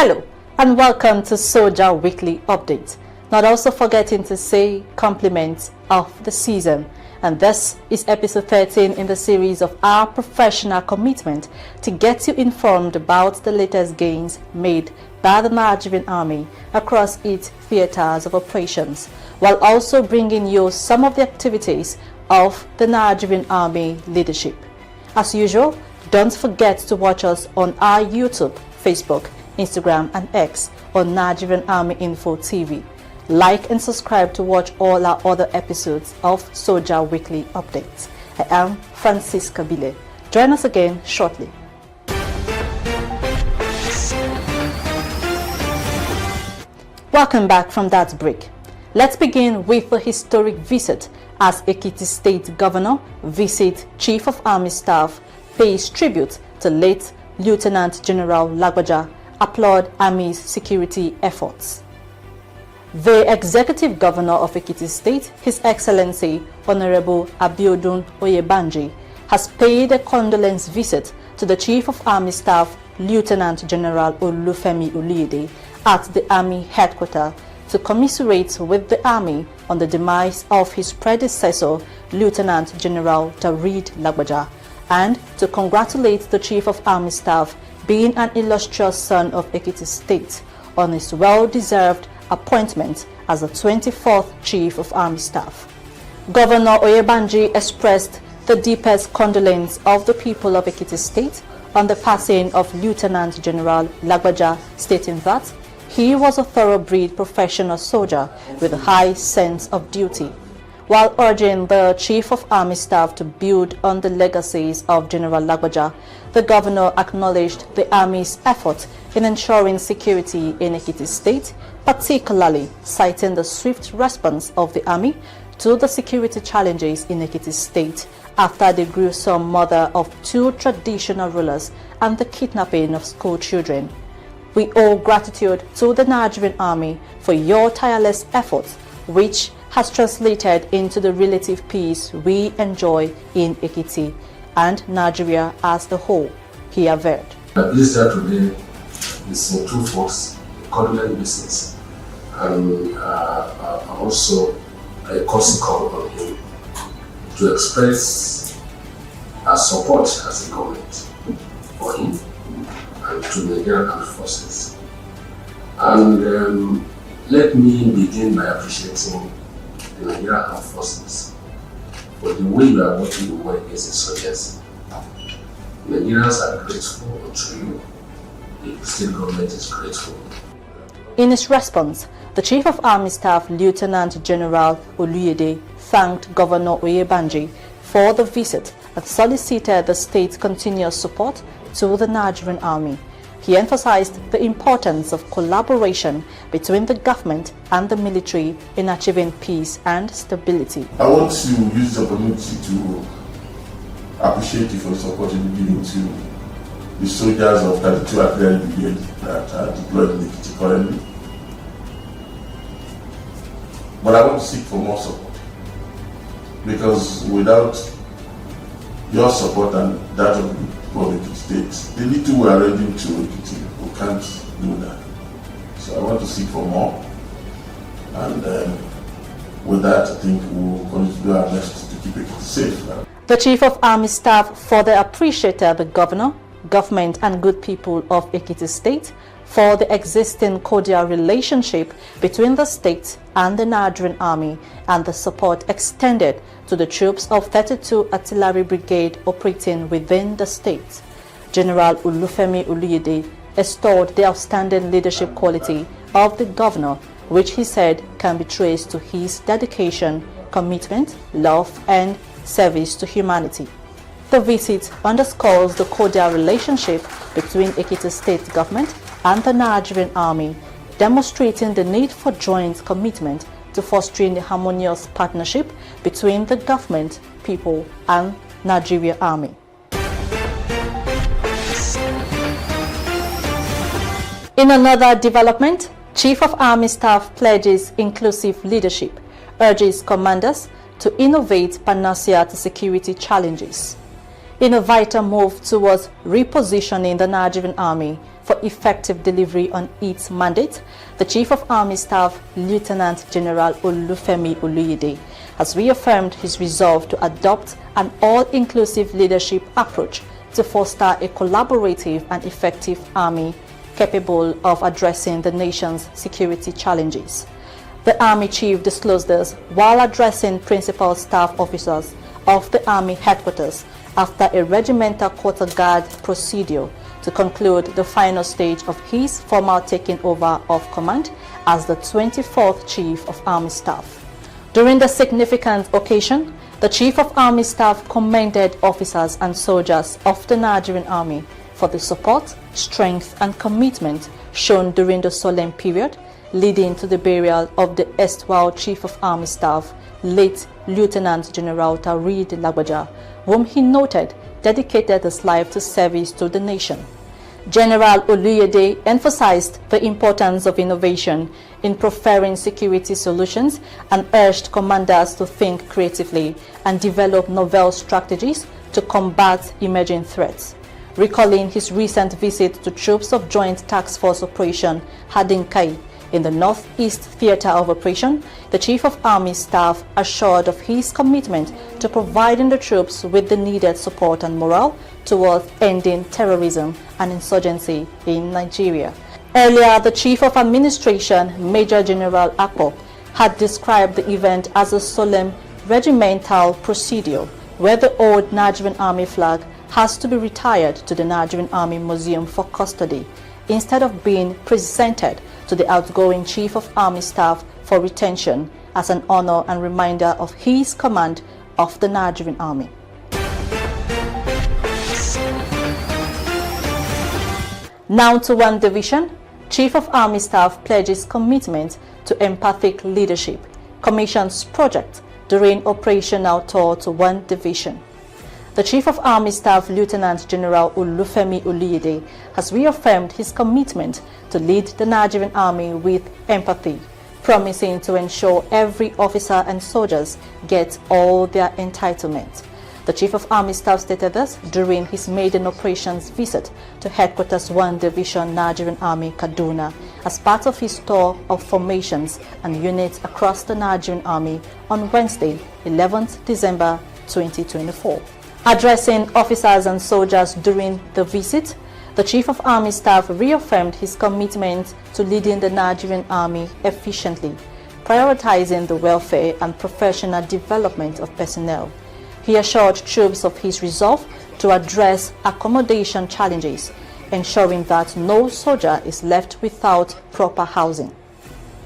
Hello and welcome to SOJA Weekly Update. Not also forgetting to say compliments of the season. And this is episode 13 in the series of our professional commitment to get you informed about the latest gains made by the Nigerian Army across its theaters of operations, while also bringing you some of the activities of the Nigerian Army leadership. As usual, don't forget to watch us on our YouTube, Facebook, Instagram and X on Nigerian Army Info TV. Like and subscribe to watch all our other episodes of SOJA Weekly Updates. I am Francisca Bile. Join us again shortly. Welcome back from that break. Let's begin with the historic visit as Ekiti State Governor visits Chief of Army Staff, pays tribute to late Lieutenant General LAGBAJA, applaud Army's security efforts. The Executive Governor of Ekiti State, His Excellency Honorable Abiodun Oyebanji, has paid a condolence visit to the Chief of Army Staff, Lieutenant General OLUYEDE, at the Army headquarters to commiserate with the Army on the demise of his predecessor, Lieutenant General Tarid LAGBAJA, and to congratulate the Chief of Army Staff, being an illustrious son of Ekiti State, on his well-deserved appointment as the 24th Chief of Army Staff. Governor Oyebanji expressed the deepest condolence of the people of Ekiti State on the passing of Lieutenant General LAGBAJA, stating that he was a thoroughbred professional soldier with a high sense of duty. While urging the Chief of Army Staff to build on the legacies of General LAGBAJA, the Governor acknowledged the Army's effort in ensuring security in Ekiti State, particularly citing the swift response of the Army to the security challenges in Ekiti State after the gruesome murder of 2 traditional rulers and the kidnapping of school children. We owe gratitude to the Nigerian Army for your tireless efforts, which has translated into the relative peace we enjoy in Ekiti and Nigeria as the whole, he averred. This year today is in 2 folks, condolence visits, and also a courtesy call on him to express our support as a government for him and to the Nigerian Armed Forces. And let me begin by appreciating the Nigerian Armed Forces for the way you are working the war against insurgency. Nigerians are grateful to you. The state government is grateful. In his response, the Chief of Army Staff, Lieutenant General OLUYEDE, thanked Governor Oyebanji for the visit and solicited the state's continuous support to the Nigerian Army. He emphasized the importance of collaboration between the government and the military in achieving peace and stability. I want to use the opportunity to appreciate you for supporting the giving to the soldiers of 32 Artillery Brigade that are deployed in Ekiti currently. But I want to seek for more support, because without your support and that of the people of Ekiti State, the little we are ready to Ekiti, we can't do that. So I want to seek for more, and with that I think we will continue to do our best to keep Ekiti safe. The Chief of Army Staff further appreciated the Governor, government and good people of Ekiti State for the existing cordial relationship between the state and the Nigerian Army and the support extended to the troops of 32 Artillery Brigade operating within the state. General OLUYEDE extolled the outstanding leadership quality of the Governor, which he said can be traced to his dedication, commitment, love and service to humanity. The visit underscores the cordial relationship between Ekiti State government and the Nigerian Army, demonstrating the need for joint commitment to fostering the harmonious partnership between the government, people and Nigerian Army. In another development, Chief of Army Staff pledges inclusive leadership, urges commanders to innovate PANACEA to security challenges. In a vital move towards repositioning the Nigerian Army for effective delivery on its mandate, the Chief of Army Staff, Lieutenant General OLUYEDE, has reaffirmed his resolve to adopt an all-inclusive leadership approach to foster a collaborative and effective army capable of addressing the nation's security challenges. The Army Chief disclosed this while addressing principal staff officers of the Army headquarters after a regimental quarter guard procedure to conclude the final stage of his formal taking over of command as the 24th Chief of Army Staff. During the significant occasion, the Chief of Army Staff commended officers and soldiers of the Nigerian Army for the support, strength and commitment shown during the solemn period leading to the burial of the erstwhile Chief of Army Staff, late Lieutenant General LAGBAJA, whom he noted dedicated his life to service to the nation. General OLUYEDE emphasized the importance of innovation in proffering security solutions and urged commanders to think creatively and develop novel strategies to combat emerging threats. Recalling his recent visit to troops of Joint Task Force Operation Hadinkai in the Northeast Theater of Operation, the Chief of Army Staff assured of his commitment to providing the troops with the needed support and morale towards ending terrorism and insurgency in Nigeria. Earlier, the Chief of Administration, Major General APPLAUDS, had described the event as a solemn regimental procedure where the old Nigerian Army flag has to be retired to the Nigerian Army Museum for custody instead of being presented to the outgoing Chief of Army Staff for retention as an honor and reminder of his command of the Nigerian Army. Now to one division, Chief of Army Staff pledges commitment to empathic leadership, commissions project during operational tour to one division. The Chief of Army Staff, Lieutenant General OLUYEDE, has reaffirmed his commitment to lead the Nigerian Army with empathy, promising to ensure every officer and soldiers get all their entitlements. The Chief of Army Staff stated this during his maiden operations visit to Headquarters 1 Division Nigerian Army, Kaduna, as part of his tour of formations and units across the Nigerian Army on Wednesday, 11th December 2024. Addressing officers and soldiers during the visit, the Chief of Army Staff reaffirmed his commitment to leading the Nigerian Army efficiently, prioritizing the welfare and professional development of personnel. He assured troops of his resolve to address accommodation challenges, ensuring that no soldier is left without proper housing.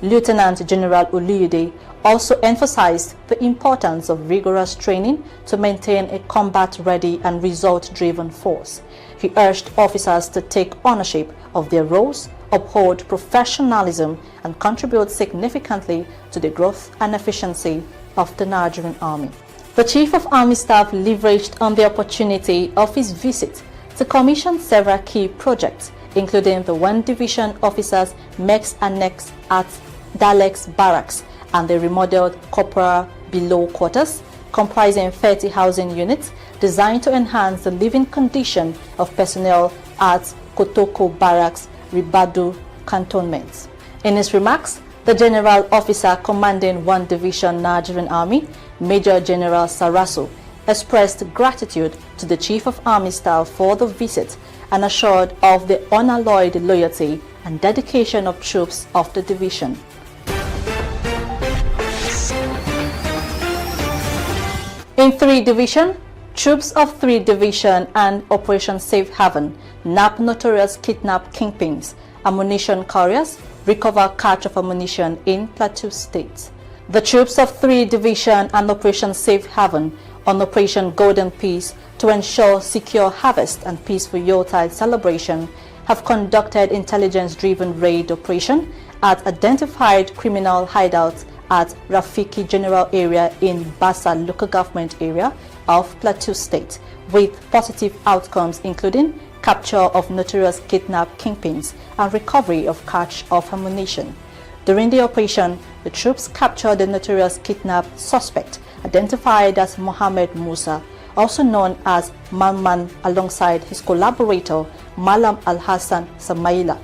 Lieutenant General OLUYEDE also emphasized the importance of rigorous training to maintain a combat-ready and result-driven force. He urged officers to take ownership of their roles, uphold professionalism, and contribute significantly to the growth and efficiency of the Nigerian Army. The Chief of Army Staff leveraged on the opportunity of his visit to commission several key projects, including the 1 Division Officers Mechs Annex at Daleks Barracks and the remodeled Corporal Below Quarters, comprising 30 housing units designed to enhance the living condition of personnel at Kotoko Barracks, Ribadu Cantonments. In his remarks, the General Officer commanding 1 Division Nigerian Army, Major General Saraso, expressed gratitude to the Chief of Army Staff for the visit and assured of the unalloyed loyalty and dedication of troops of the division. In 3 Division, troops of 3 Division and Operation Safe Haven nab notorious kidnap kingpins, ammunition carriers, recover cache of ammunition in Plateau State. The troops of 3 Division and Operation Safe Haven on Operation Golden Peace to ensure secure harvest and peaceful Yuletide celebration have conducted intelligence-driven raid operation at identified criminal hideouts at Rafiki General Area in Bassa Local Government Area of Plateau State, with positive outcomes including capture of notorious kidnap kingpins and recovery of cache of ammunition. During the operation, the troops captured the notorious kidnap suspect identified as Mohammed Musa also known as Manman, alongside his collaborator Malam Al-Hassan Samaila.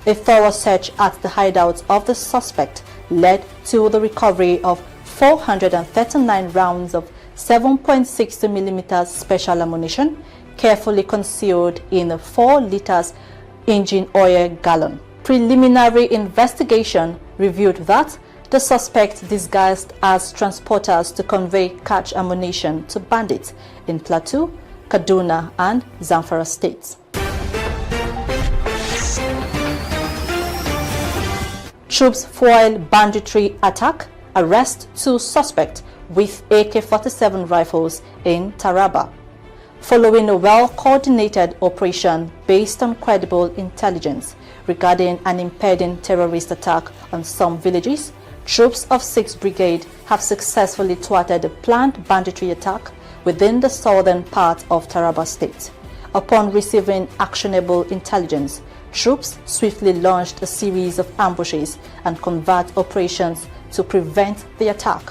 A thorough search at the hideouts of the suspect led to the recovery of 439 rounds of 7.60mm special ammunition, carefully concealed in a 4 liters engine oil gallon. Preliminary investigation revealed that the suspect disguised as transporters to convey catch ammunition to bandits in Plateau, Kaduna, and Zamfara states. Troops foil banditry attack, arrest 2 suspects with AK-47 rifles in Taraba. Following a well-coordinated operation based on credible intelligence regarding an impending terrorist attack on some villages, troops of 6th Brigade have successfully thwarted a planned banditry attack within the southern part of Taraba State. Upon receiving actionable intelligence, troops swiftly launched a series of ambushes and covert operations to prevent the attack.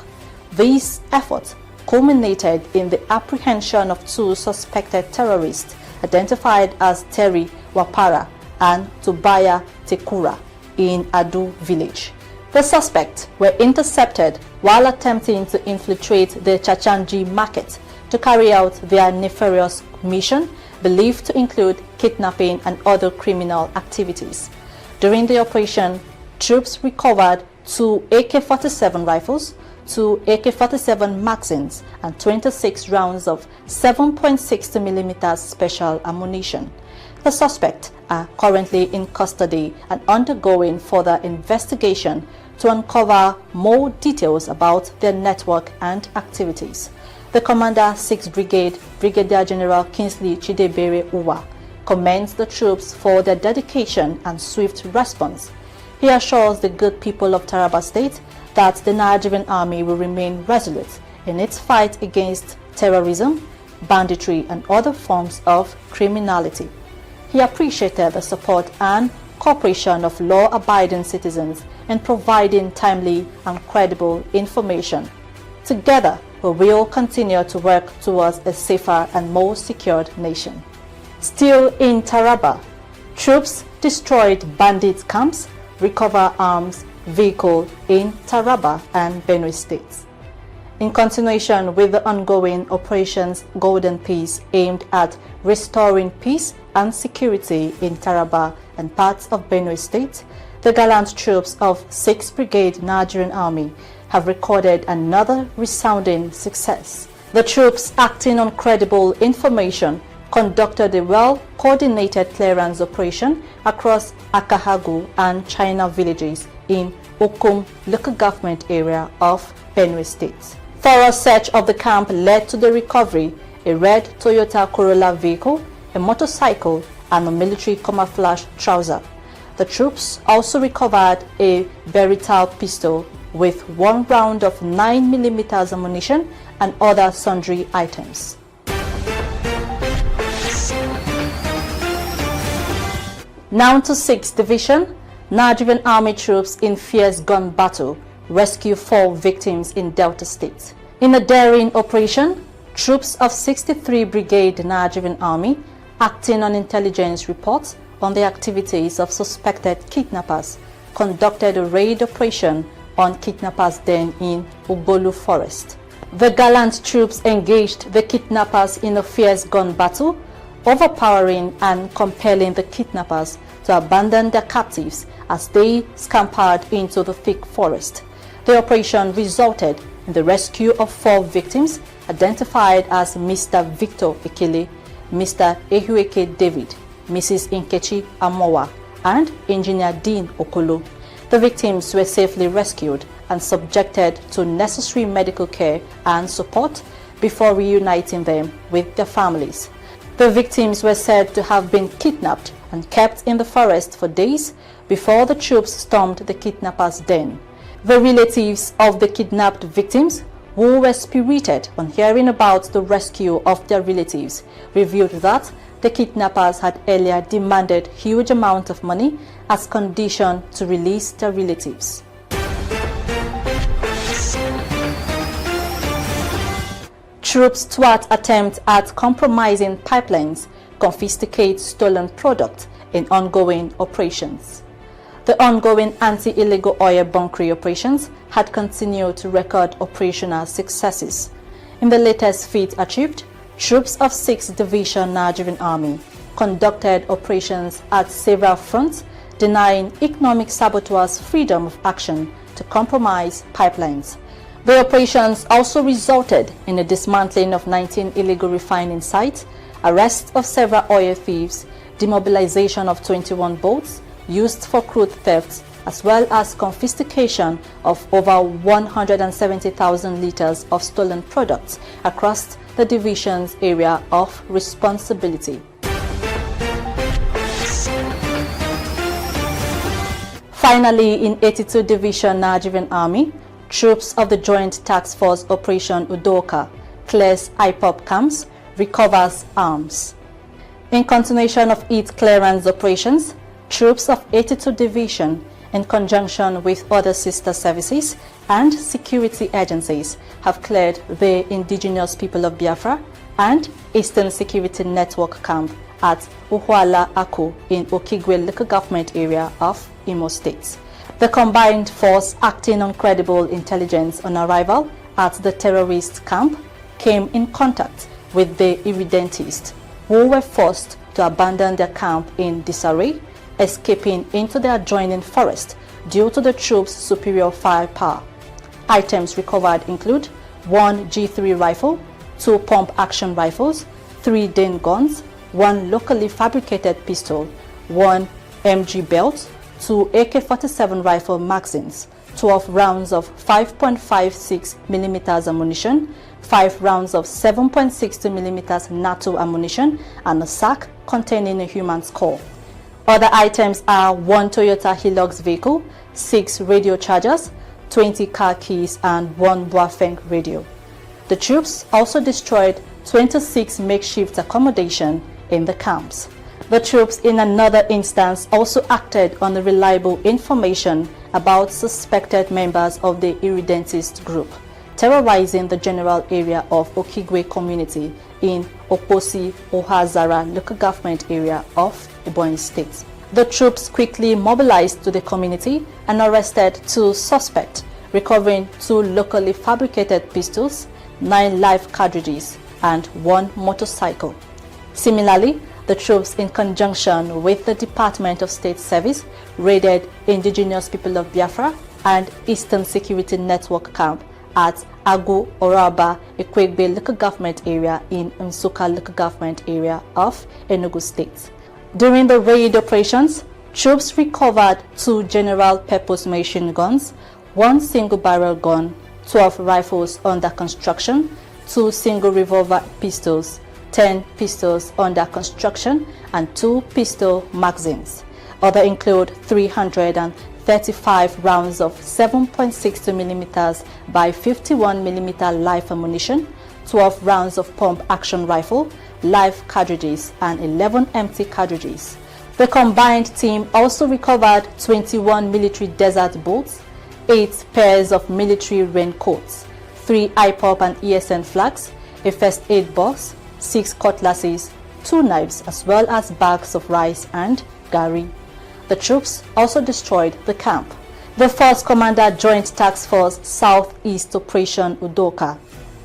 These efforts culminated in the apprehension of 2 suspected terrorists identified as Terry Wapara and Tobaya Tekura in Adu village. The suspects were intercepted while attempting to infiltrate the Chachanji market to carry out their nefarious mission, believed to include kidnapping and other criminal activities. During the operation, troops recovered 2 AK-47 rifles, 2 AK-47 magazines, and 26 rounds of 7.60mm special ammunition. The suspects are currently in custody and undergoing further investigation to uncover more details about their network and activities. The Commander 6th Brigade, Brigadier General Kingsley Chidebere Uwa, commends the troops for their dedication and swift response. He assures the good people of Taraba State that the Nigerian Army will remain resolute in its fight against terrorism, banditry, and other forms of criminality. He appreciated the support and cooperation of law-abiding citizens in providing timely and credible information. Together, we will continue to work towards a safer and more secured nation. Still in Taraba, troops destroyed bandit camps, recover arms, vehicle in Taraba and Benue states. In continuation with the ongoing Operations Golden Peace aimed at restoring peace and security in Taraba and parts of Benue state, the gallant troops of 6th Brigade Nigerian Army have recorded another resounding success. The troops, acting on credible information, conducted a well-coordinated clearance operation across Akahagu and China villages in Okum local government area of Benue State. Thorough search of the camp led to the recovery a red Toyota Corolla vehicle, a motorcycle, and a military camouflage trouser. The troops also recovered a Berital pistol with 1 round of 9mm ammunition and other sundry items. Now to 6th Division, Nigerian Army troops in fierce gun battle rescue 4 victims in Delta State. In a daring operation, troops of 63 Brigade Nigerian Army, acting on intelligence reports on the activities of suspected kidnappers, conducted a raid operation on kidnappers' den in Ugbolu Forest. The gallant troops engaged the kidnappers in a fierce gun battle, overpowering and compelling the kidnappers to abandon their captives as they scampered into the thick forest. The operation resulted in the rescue of 4 victims identified as Mr. Victor Ekele, Mr. Ehueke David, Mrs. Nkechi Amowa, and Engineer Dean Okolo. The victims were safely rescued and subjected to necessary medical care and support before reuniting them with their families. The victims were said to have been kidnapped and kept in the forest for days before the troops stormed the kidnappers' den. The relatives of the kidnapped victims, who were spirited on hearing about the rescue of their relatives, revealed that the kidnappers had earlier demanded huge amounts of money as condition to release their Troops thwart attempt at compromising pipelines, confiscate stolen product in ongoing operations. The ongoing anti-illegal oil bunkering operations had continued to record operational successes. In the latest feat achieved, troops of 6th Division Nigerian Army conducted operations at several fronts, denying economic saboteurs freedom of action to compromise pipelines. The operations also resulted in the dismantling of 19 illegal refining sites, arrest of several oil thieves, demobilization of 21 boats used for crude thefts, as well as confiscation of over 170,000 liters of stolen products across the division's area of responsibility. Finally, in 82 Division Nigerian Army, troops of the Joint Task Force Operation Udoka clears IPOB camps, recovers arms. In continuation of its clearance operations, troops of 82 Division, in conjunction with other sister services and security agencies, have cleared the indigenous people of Biafra and Eastern Security Network camp at Uhuala Aku in Okigwe local government area of Imo State. The combined force, acting on credible intelligence on arrival at the terrorist camp, came in contact with the irredentists, who were forced to abandon their camp in disarray, escaping into the adjoining forest due to the troops' superior firepower. Items recovered include 1 G3 rifle, 2 pump-action rifles, 3 Dane guns, 1 locally fabricated pistol, 1 MG belt, 2 AK-47 rifle magazines, 12 rounds of 5.56 mm ammunition, 5 rounds of 7.62 mm NATO ammunition, and a sack containing a human skull. Other items are 1 Toyota Hilux vehicle, 6 radio chargers, 20 car keys, and 1 Boafeng radio. The troops also destroyed 26 makeshift accommodation in the camps. The troops in another instance also acted on the reliable information about suspected members of the irredentist group, terrorizing the general area of Okigwe community in Oposi Ohazara local government area of Ebonyi State. The troops quickly mobilized to the community and arrested 2 suspects, recovering 2 locally fabricated pistols, 9 live cartridges, and 1 motorcycle. Similarly, the troops, in conjunction with the Department of State Service, raided indigenous people of Biafra and Eastern Security Network camp at Agu Oraba Ekwegbe local government area in Nsukka local government area of Enugu State. During the raid operations, troops recovered 2 general purpose machine guns, 1 single barrel gun, 12 rifles under construction, 2 single revolver pistols, 10 pistols under construction, and 2 pistol magazines. Others include 335 rounds of 7.62 mm by 51 mm live ammunition, 12 rounds of pump-action rifle, live cartridges, and 11 empty cartridges. The combined team also recovered 21 military desert boots, 8 pairs of military raincoats, 3 IPOB and ESN flags, a first aid box, 6 cutlasses, 2 knives, as well as bags of rice and gari. The troops also destroyed the camp. The Force Commander Joint Task Force Southeast Operation Udoka,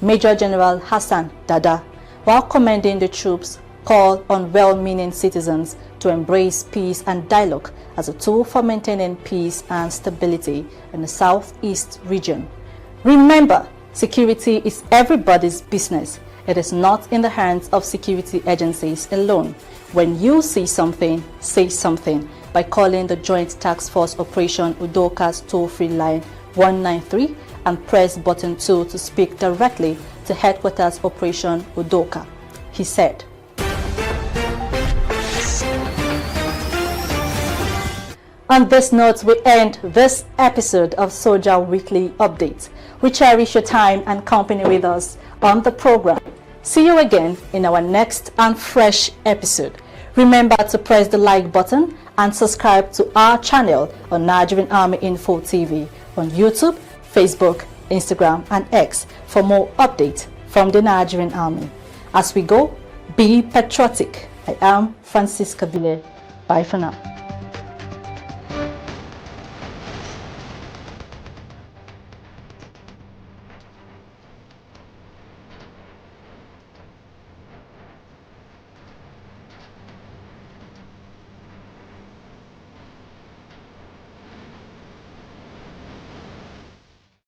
Major General Hassan Dada, while commending the troops, called on well-meaning citizens to embrace peace and dialogue as a tool for maintaining peace and stability in the Southeast region. Remember, security is everybody's business. It is not in the hands of security agencies alone. When you see something, say something by calling the Joint Task Force Operation Udoka's toll-free line 193 and press button 2 to speak directly to Headquarters Operation Udoka, he said. On this note, we end this episode of SOJA Weekly Update. We cherish your time and company with us on the program. See you again in our next and fresh episode. Remember to press the like button and subscribe to our channel on Nigerian Army Info TV on YouTube, Facebook, Instagram, and X for more updates from the Nigerian Army. As we go, be patriotic. I am Francisca Ville. Bye for now.